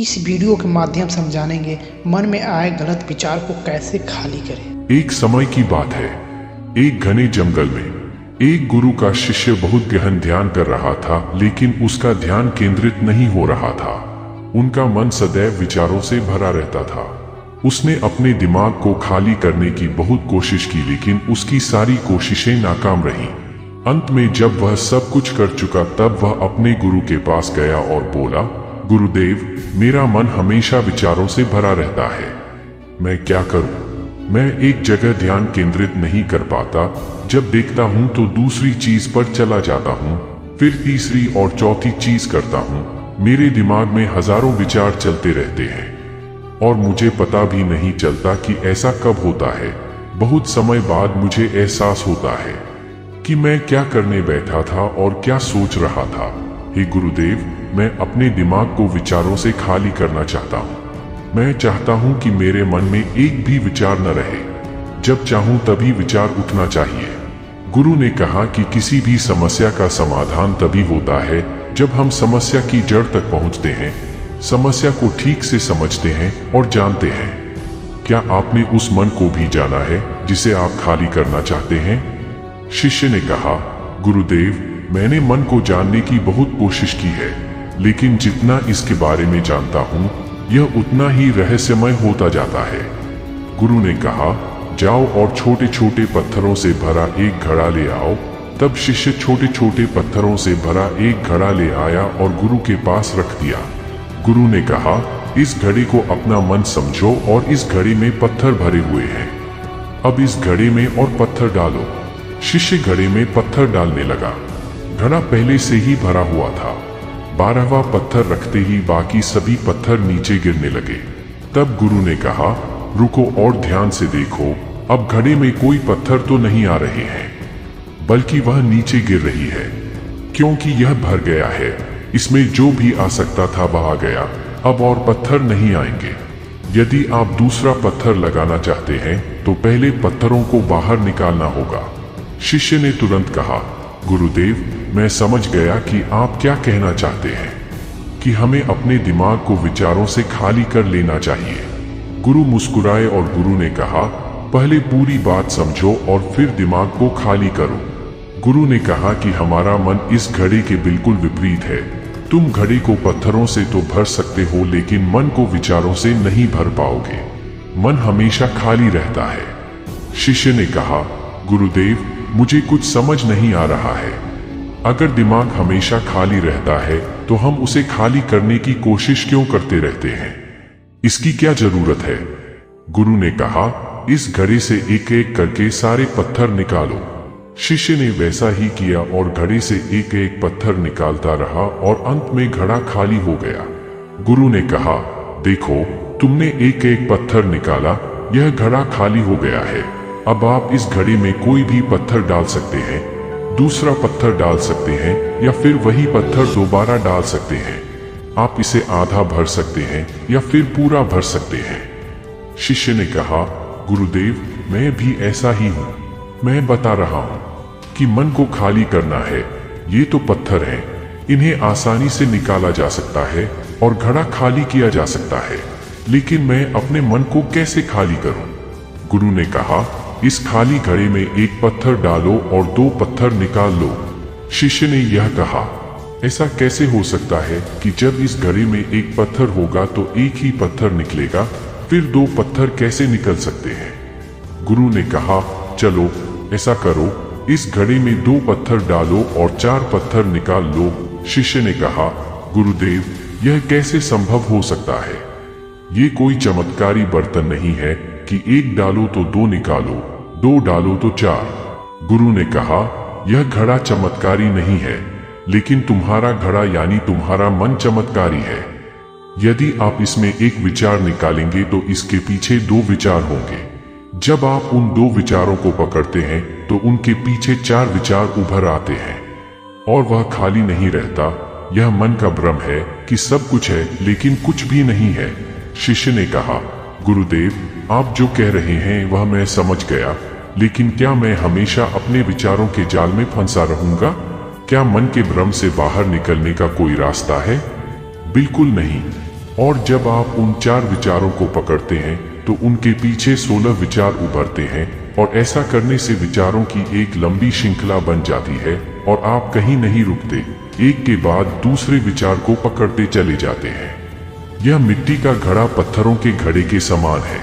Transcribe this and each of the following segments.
इस वीडियो के माध्यम से हम जानेंगे मन में आए गलत विचार को कैसे खाली करें। एक समय की बात है। एक घने जंगल में एक गुरु का शिष्य बहुत गहन ध्यान कर रहा था, लेकिन उसका ध्यान केंद्रित नहीं हो रहा था। उनका मन सदैव विचारों से भरा रहता था। उसने अपने दिमाग को खाली करने की बहुत कोशिश की, लेकिन उसकी सारी कोशिशें नाकाम रहीं। अंत में जब वह सब कुछ कर चुका, तब वह अपने गुरु के पास गया और बोला, गुरुदेव, मेरा मन हमेशा विचारों से भरा रहता है। मैं क्या करूं? मैं एक जगह ध्यान केंद्रित नहीं कर पाता। जब देखता हूं तो दूसरी चीज पर चला जाता हूं, फिर तीसरी और चौथी चीज करता हूं। मेरे दिमाग में हजारों विचार चलते रहते हैं और मुझे पता भी नहीं चलता कि ऐसा कब होता है। बहुत समय बाद मुझे एहसास होता है कि मैं क्या करने बैठा था और क्या सोच रहा था। हे गुरुदेव, मैं अपने दिमाग को विचारों से खाली करना चाहता हूँ। मैं चाहता हूँ कि मेरे मन में एक भी विचार न रहे। जब चाहूँ तभी विचार उठना चाहिए। गुरु ने कहा कि किसी भी समस्या का समाधान तभी होता है जब हम समस्या की जड़ तक पहुँचते हैं, समस्या को ठीक से समझते हैं और जानते हैं। क्या आपने उस मन को भी जाना है जिसे आप खाली करना चाहते हैं? शिष्य ने कहा, गुरुदेव, मैंने मन को जानने की बहुत कोशिश की है, लेकिन जितना इसके बारे में जानता हूँ, यह उतना ही रहस्यमय होता जाता है। गुरु ने कहा, जाओ और छोटे छोटे पत्थरों से भरा एक घड़ा ले आओ। तब शिष्य छोटे छोटे पत्थरों से भरा एक घड़ा ले आया और गुरु के पास रख दिया। गुरु ने कहा, इस घड़े को अपना मन समझो और इस घड़े में पत्थर भरे हुए हैं। अब इस घड़े में और पत्थर डालो। शिष्य घड़े में पत्थर डालने लगा। घड़ा पहले से ही भरा हुआ था। 12वां पत्थर रखते ही बाकी सभी पत्थर नीचे गिरने लगे। तब गुरु ने कहा, रुको और ध्यान से देखो। अब घड़े में कोई पत्थर तो नहीं आ रहे हैं, बल्कि वह नीचे गिर रही है, क्योंकि यह भर गया है। इसमें जो भी आ सकता था वह आ गया। अब और पत्थर नहीं आएंगे। यदि आप दूसरा पत्थर लगाना चाहते हैं तो पहले पत्थरों को बाहर निकालना होगा। शिष्य ने तुरंत कहा, गुरुदेव, मैं समझ गया कि आप क्या कहना चाहते हैं, कि हमें अपने दिमाग को विचारों से खाली कर लेना चाहिए। गुरु मुस्कुराए और गुरु ने कहा, पहले पूरी बात समझो और फिर दिमाग को खाली करो। गुरु ने कहा कि हमारा मन इस घड़े के बिल्कुल विपरीत है। तुम घड़े को पत्थरों से तो भर सकते हो, लेकिन मन को विचारों से नहीं भर पाओगे। मन हमेशा खाली रहता है। शिष्य ने कहा, गुरुदेव, मुझे कुछ समझ नहीं आ रहा है। अगर दिमाग हमेशा खाली रहता है तो हम उसे खाली करने की कोशिश क्यों करते रहते हैं? इसकी क्या जरूरत है? गुरु ने कहा, इस घड़े से एक एक करके सारे पत्थर निकालो। शिष्य ने वैसा ही किया और घड़े से एक एक पत्थर निकालता रहा और अंत में घड़ा खाली हो गया। गुरु ने कहा, देखो, तुमने एक एक पत्थर निकाला, यह घड़ा खाली हो गया है। अब आप इस घड़े में कोई भी पत्थर डाल सकते हैं, दूसरा पत्थर डाल सकते हैं, या फिर वही पत्थर दोबारा डाल सकते हैं। आप इसे आधा भर सकते हैं या फिर पूरा भर सकते हैं। शिष्य ने कहा, गुरुदेव, मैं भी ऐसा ही हूँ। मैं बता रहा हूँ कि मन को खाली करना है। ये तो पत्थर हैं, इन्हें आसानी से निकाला जा सकता है और घड़ा खाली किया जा सकता है, लेकिन मैं अपने मन को कैसे खाली करूँ? गुरु ने कहा, इस खाली घड़े में एक पत्थर डालो और 2 पत्थर निकाल लो। शिष्य ने यह कहा, ऐसा कैसे हो सकता है कि जब इस घड़े में एक पत्थर होगा तो एक ही पत्थर निकलेगा, फिर 2 पत्थर कैसे निकल सकते हैं? गुरु ने कहा, चलो ऐसा करो, इस घड़े में 2 पत्थर डालो और 4 पत्थर निकाल लो। शिष्य ने कहा, गुरुदेव, यह कैसे संभव हो सकता है? ये कोई चमत्कारी बर्तन नहीं है कि 1 डालो तो 2 निकालो, 2 डालो तो 4। गुरु ने कहा, यह घड़ा चमत्कारी नहीं है, लेकिन तुम्हारा घड़ा यानी तुम्हारा मन चमत्कारी है। यदि आप इसमें एक विचार निकालेंगे तो इसके पीछे 2 विचार होंगे। जब आप उन 2 विचारों को पकड़ते हैं तो उनके पीछे 4 विचार उभर आते हैं और वह खाली नहीं रहता। यह मन का भ्रम है कि सब कुछ है, लेकिन कुछ भी नहीं है। शिष्य ने कहा, गुरुदेव, आप जो कह रहे हैं वह मैं समझ गया, लेकिन क्या मैं हमेशा अपने विचारों के जाल में फंसा रहूंगा? क्या मन के भ्रम से बाहर निकलने का कोई रास्ता है? बिल्कुल नहीं। और जब आप उन 4 विचारों को पकड़ते हैं तो उनके पीछे 16 विचार उभरते हैं और ऐसा करने से विचारों की एक लंबी श्रृंखला बन जाती है और आप कहीं नहीं रुकते, एक के बाद दूसरे विचार को पकड़ते चले जाते हैं। यह मिट्टी का घड़ा पत्थरों के घड़े के समान है,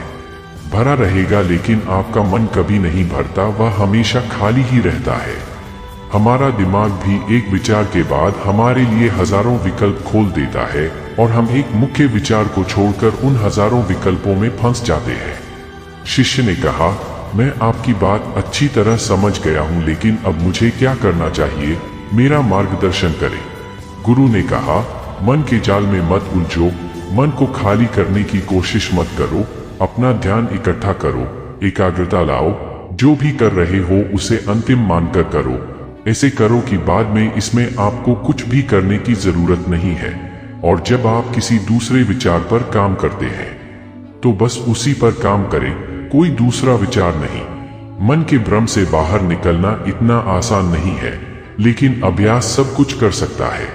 भरा रहेगा लेकिन आपका मन कभी नहीं भरता, वह हमेशा खाली ही रहता है। हमारा दिमाग भी एक विचार के बाद हमारे लिए हजारों विकल्प खोल देता है और हम एक मुख्य विचार को छोड़कर उन हजारों विकल्पों में फंस जाते हैं। शिष्य ने कहा, मैं आपकी बात अच्छी तरह समझ गया हूं, लेकिन अब मुझे क्या करना चाहिए, मेरा मार्गदर्शन करें। गुरु ने कहा, मन के जाल में मत उलझो, मन को खाली करने की कोशिश मत करो, अपना ध्यान इकट्ठा करो, एकाग्रता लाओ, जो भी कर रहे हो उसे अंतिम मानकर करो। ऐसे करो कि बाद में इसमें आपको कुछ भी करने की जरूरत नहीं है। और जब आप किसी दूसरे विचार पर काम करते हैं तो बस उसी पर काम करें, कोई दूसरा विचार नहीं। मन के भ्रम से बाहर निकलना इतना आसान नहीं है, लेकिन अभ्यास सब कुछ कर सकता है।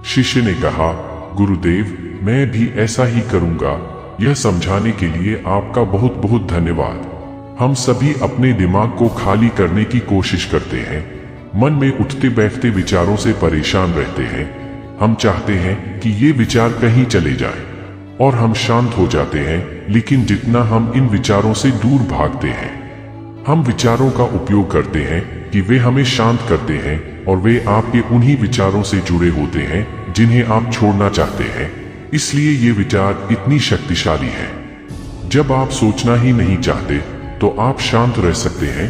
शिष्य ने कहा, गुरुदेव, मैं भी ऐसा ही करूंगा। यह समझाने के लिए आपका बहुत बहुत धन्यवाद। हम सभी अपने दिमाग को खाली करने की कोशिश करते हैं, मन में उठते बैठते विचारों से परेशान रहते हैं। हम चाहते हैं कि ये विचार कहीं चले जाएं और हम शांत हो जाते हैं, लेकिन जितना हम इन विचारों से दूर भागते हैं, हम विचारों का उपयोग करते हैं कि वे हमें शांत करते हैं और वे आपके उन्हीं विचारों से जुड़े होते हैं जिन्हें आप छोड़ना चाहते हैं। इसलिए ये विचार इतनी शक्तिशाली है। जब आप सोचना ही नहीं चाहते तो आप शांत रह सकते हैं।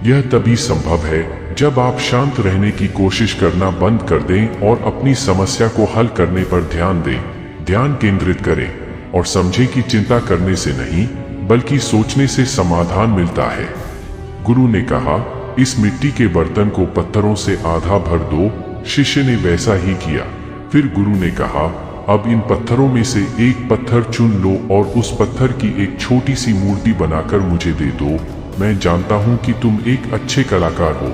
यह तभी संभव है जब आप शांत रहने की कोशिश करना बंद कर दें और अपनी समस्या को हल करने पर ध्यान दें, ध्यान केंद्रित करें और समझें कि चिंता करने से नहीं बल्कि सोचने से समाधान मिलता है। गुरु ने कहा, इस मिट्टी के बर्तन को पत्थरों से आधा भर दो। शिष्य ने वैसा ही किया। फिर गुरु ने कहा, अब इन पत्थरों में से एक पत्थर चुन लो और उस पत्थर की एक छोटी सी मूर्ति बनाकर मुझे दे दो। मैं जानता हूं कि तुम एक अच्छे कलाकार हो।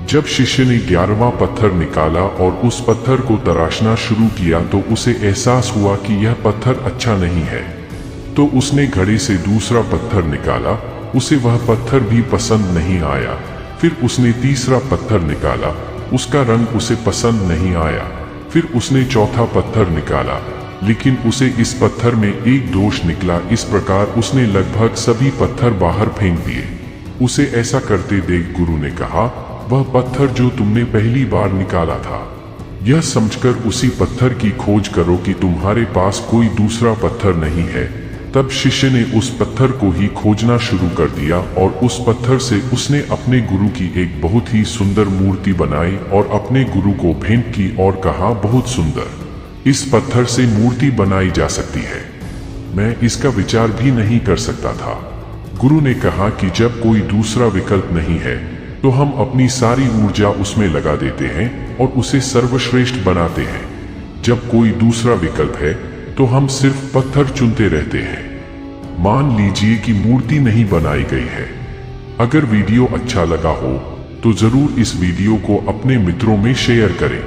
जब शिष्य ने 11वां पत्थर निकाला और उस पत्थर को तराशना शुरू किया तो उसे एहसास हुआ कि यह पत्थर अच्छा नहीं है। तो उसने घड़े से दूसरा पत्थर निकाला, उसे वह पत्थर भी पसंद नहीं आया। फिर उसने तीसरा पत्थर निकाला, उसका रंग उसे पसंद नहीं आया। फिर उसने चौथा पत्थर निकाला, लेकिन उसे इस पत्थर में एक दोष निकला। इस प्रकार उसने लगभग सभी पत्थर बाहर फेंक दिए। उसे ऐसा करते देख गुरु ने कहा, वह पत्थर जो तुमने पहली बार निकाला था, यह समझकर उसी पत्थर की खोज करो कि तुम्हारे पास कोई दूसरा पत्थर नहीं है। तब शिष्य ने उस पत्थर को ही खोजना शुरू कर दिया और उस पत्थर से उसने अपने गुरु की एक बहुत ही सुंदर मूर्ति बनाई और अपने गुरु को भेंट की और कहा, बहुत सुंदर, इस पत्थर से मूर्ति बनाई जा सकती है। मैं इसका विचार भी नहीं कर सकता था। गुरु ने कहा कि जब कोई दूसरा विकल्प नहीं है तो हम अपनी सारी ऊर्जा उसमें लगा देते हैं और उसे सर्वश्रेष्ठ बनाते हैं। जब कोई दूसरा विकल्प है तो हम सिर्फ पत्थर चुनते रहते हैं। मान लीजिए कि मूर्ति नहीं बनाई गई है। अगर वीडियो अच्छा लगा हो तो जरूर इस वीडियो को अपने मित्रों में शेयर करें।